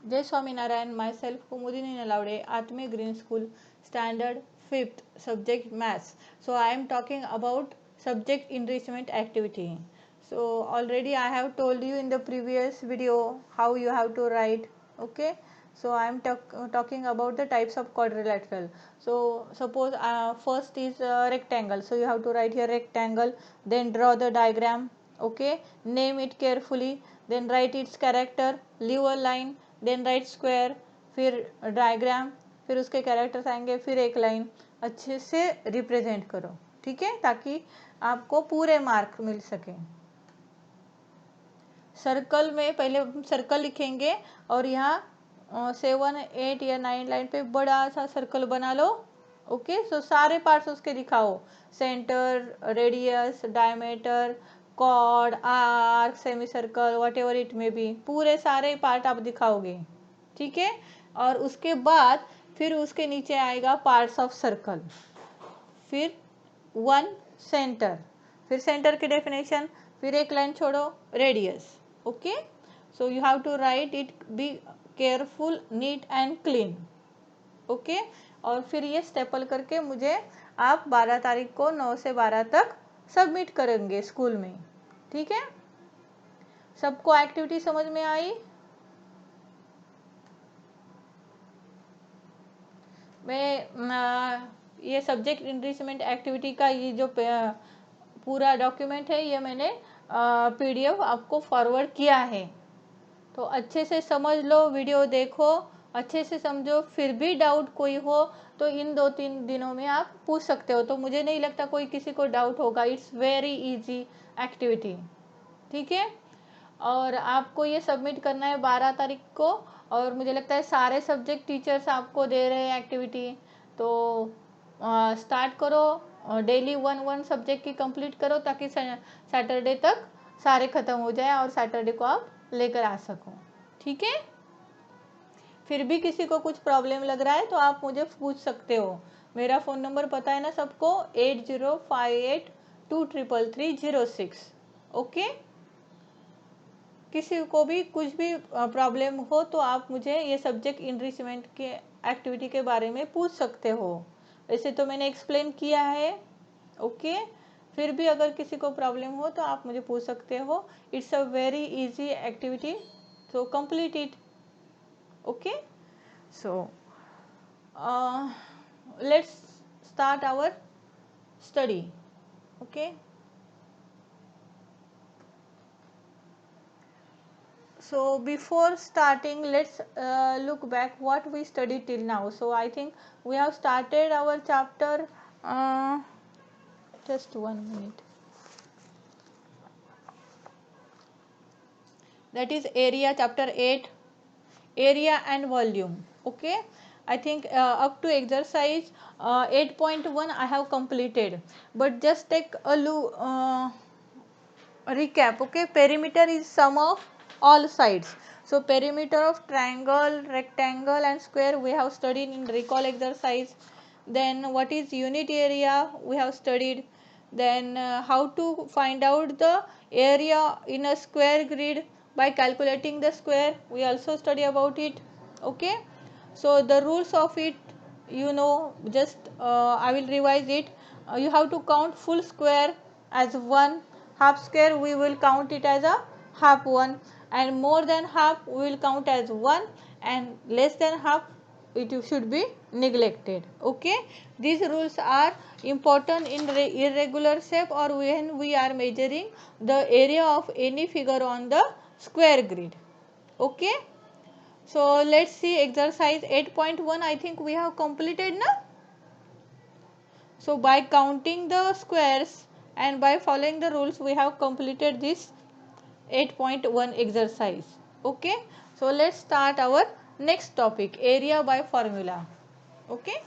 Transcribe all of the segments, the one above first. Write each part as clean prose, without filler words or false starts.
Jai Swaminarayan, myself Kumudini Nalaude, Atmi Green School, Standard 5th, subject Maths. So I am talking about subject enrichment activity. So already I have told you in the previous video how you have to write. Okay. So I am talking about the types of quadrilateral. So suppose first is rectangle. So you have to write here rectangle, then draw the diagram. Okay. Name it carefully, then write its character, leave a line, then right square, फिर diagram, फिर उसके characters आएंगे, फिर एक line, अच्छे से represent करो, ठीक है, ताकि आपको पूरे मार्क मिल सके। सर्कल में पहले सर्कल लिखेंगे और यहाँ 7, 8 या 9 लाइन पे बड़ा सा सर्कल बना लो। ओके, सो सारे पार्ट्स उसके दिखाओ, centre, radius, diameter, chord, arc, semi circle, whatever it may be, पूरे सारे पार्ट आप दिखाओगे, ठीक है। और उसके बाद फिर उसके नीचे आएगा पार्ट्स ऑफ सर्कल, फिर 1 सेंटर, फिर सेंटर की डेफिनेशन, फिर एक लाइन छोड़ो, radius. Okay, so you have to write it, be careful, neat and clean. Okay, और फिर ये स्टेपल करके मुझे आप 12 तारीख को 9 से 12 तक सबमिट करेंगे स्कूल में, ठीक है। सबको एक्टिविटी समझ में आई? मैं ये सब्जेक्ट इनरिचमेंट एक्टिविटी का ये जो पूरा डॉक्यूमेंट है ये मैंने पीडीएफ आपको फॉरवर्ड किया है, तो अच्छे से समझ लो, वीडियो देखो, अच्छे से समझो, फिर भी डाउट कोई हो तो इन 2-3 दिनों में आप पूछ सकते हो, तो मुझे नहीं लगता कोई किसी को डाउट होगा। इट्स वेरी इजी एक्टिविटी, ठीक है। और आपको ये सबमिट करना है 12 तारीख को, और मुझे लगता है सारे सब्जेक्ट टीचर्स आपको दे रहे हैं एक्टिविटी, तो स्टार्ट करो, डेली 1 सब्जेक्ट की कंप्लीट करो, ताकि सैटरडे तक सारे ख़त्म हो जाए और सैटरडे को आप लेकर आ सको, ठीक है। फिर भी किसी को कुछ प्रॉब्लम लग रहा है तो आप मुझे पूछ सकते हो। मेरा फ़ोन नंबर पता है ना सबको, 8058233306। ओके, किसी को भी कुछ भी प्रॉब्लम हो तो आप मुझे ये सब्जेक्ट इनरिचमेंट के एक्टिविटी के बारे में पूछ सकते हो। वैसे तो मैंने एक्सप्लेन किया है, ओके। फिर भी अगर किसी को प्रॉब्लम हो तो आप मुझे पूछ सकते हो। It's a very easy activity, so complete it. Okay, so let's start our study. Okay, so before starting, let's look back what we studied till now. So I think we have started our chapter, just 1 minute, that is area, chapter 8, area and volume. Okay, I think up to exercise 8.1 I have completed, but just take a look, recap. Okay, perimeter is sum of all sides. So perimeter of triangle, rectangle and square we have studied in recall exercise. Then what is unit area we have studied. Then how to find out the area in a square grid by calculating the square, we also study about it. Okay, so the rules of it, you know, just I will revise it. You have to count full square as 1, half square we will count it as a half 1, and more than half we will count as 1, and less than half it should be neglected. Okay, these rules are important in irregular shape or when we are measuring the area of any figure on the square grid. Okay, so let's see exercise 8.1. I think we have completed now. So by counting the squares and by following the rules we have completed this 8.1 exercise. Okay, so let's start our next topic, area by formula. Okay,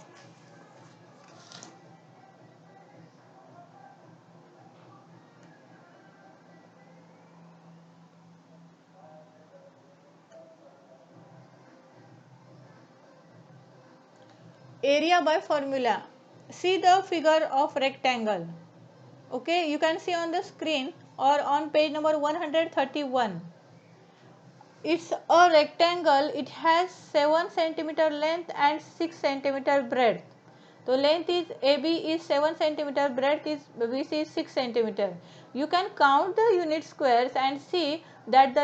area by formula. See the figure of rectangle. Okay, you can see on the screen or on page number 131. It's a rectangle. It has 7 centimeter length and 6 centimeter breadth. So length is AB is 7 centimeter, breadth is BC is 6 centimeter. You can count the unit squares and see that the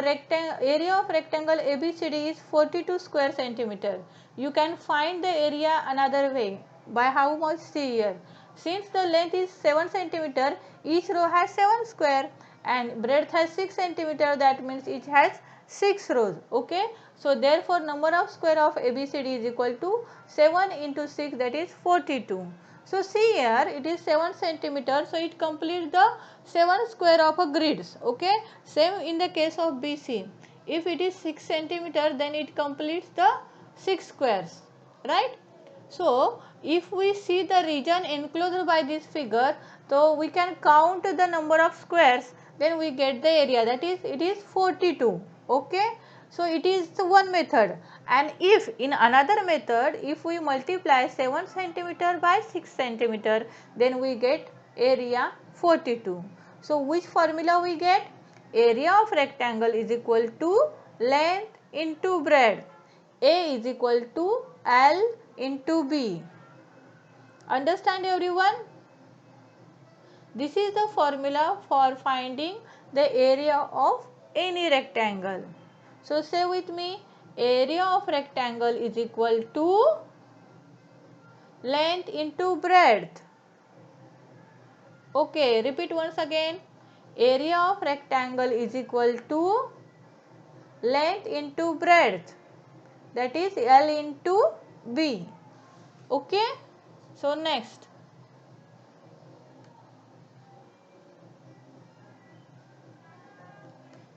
area of rectangle ABCD is 42 square centimeter. You can find the area another way. By how much? See here. Since the length is 7 centimeter, each row has 7 square and breadth has 6 centimeter, that means each has 6 rows. Okay. So therefore number of square of ABCD is equal to 7 into 6, that is 42. So see here, it is 7 centimeter, so it completes the 7 square of a grids. Okay. Same in the case of BC. If it is 6 centimeter, then it completes the 6 squares. Right. So if we see the region enclosed by this figure, so we can count the number of squares, then we get the area, that is it is 42. Okay. So it is one method, and if in another method, if we multiply 7 centimeter by 6 centimeter, then we get area 42. So which formula we get? Area of rectangle is equal to length into breadth. A is equal to L into B. Understand everyone? This is the formula for finding the area of any rectangle. So say with me, area of rectangle is equal to length into breadth. Okay, repeat once again. Area of rectangle is equal to length into breadth, that is L into B. Okay. So next.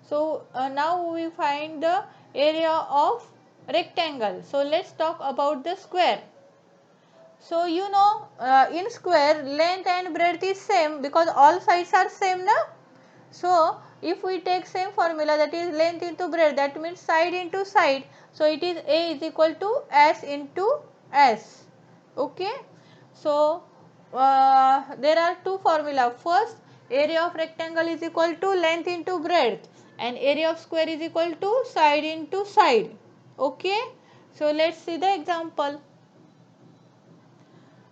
So now we find the area of rectangle. So let's talk about the square. So you know, in square length and breadth is same because all sides are same na. So if we take same formula, that is length into breadth, that means side into side. So it is A is equal to S into S. Okay. So there are two formula. First, area of rectangle is equal to length into breadth, and area of square is equal to side into side. Okay. So let's see the example.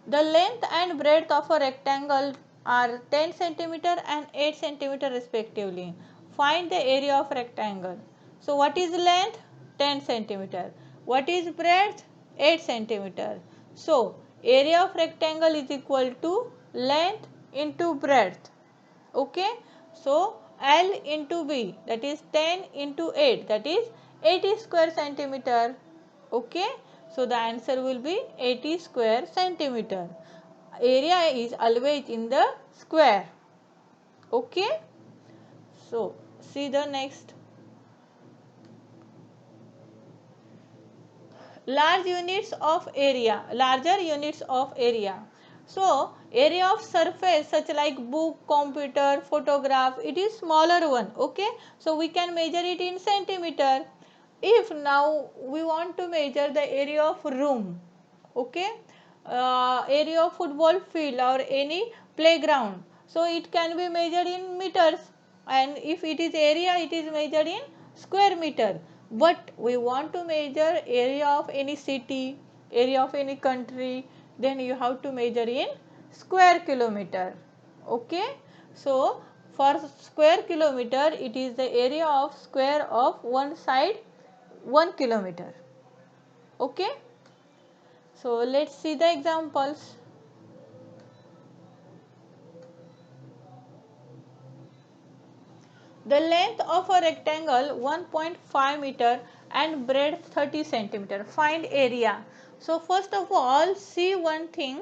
The length and breadth of a rectangle are 10 centimeter and 8 centimeter respectively. Find the area of rectangle. So what is length? 10 centimeter. What is breadth? 8 centimeter. So area of rectangle is equal to length into breadth. Okay. So L into B, that is 10 into 8, that is 80 square centimeter. Okay. So the answer will be 80 square centimeter. Area is always in the square. Okay. So see the next. Larger units of area. So area of surface such like book, computer, photograph, it is smaller one. Okay. So we can measure it in centimeter. If now we want to measure the area of room, okay, area of football field or any playground, so it can be measured in meters, and if it is area, it is measured in square meter. But we want to measure area of any city, area of any country, then you have to measure in square kilometer. Okay. So for square kilometer, it is the area of square of one side 1 kilometer. Okay. So let's see the examples. The length of a rectangle 1.5 meter and breadth 30 centimeter. Find area. So first of all, see one thing,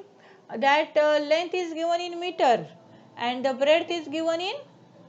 that length is given in meter and the breadth is given in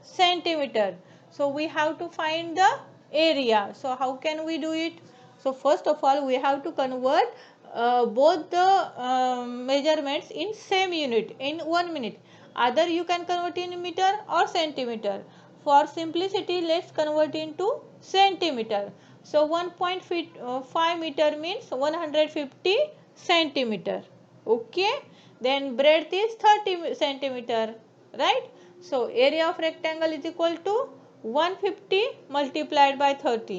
centimeter. So we have to find the area. So how can we do it? So first of all, we have to convert both the measurements in same unit in 1 minute. Either you can convert in meter or centimeter. For simplicity, let's convert into centimeter. So 1.5 meter means 150 centimeter. Okay. Then breadth is 30 centimeter. Right. So area of rectangle is equal to 150 multiplied by 30.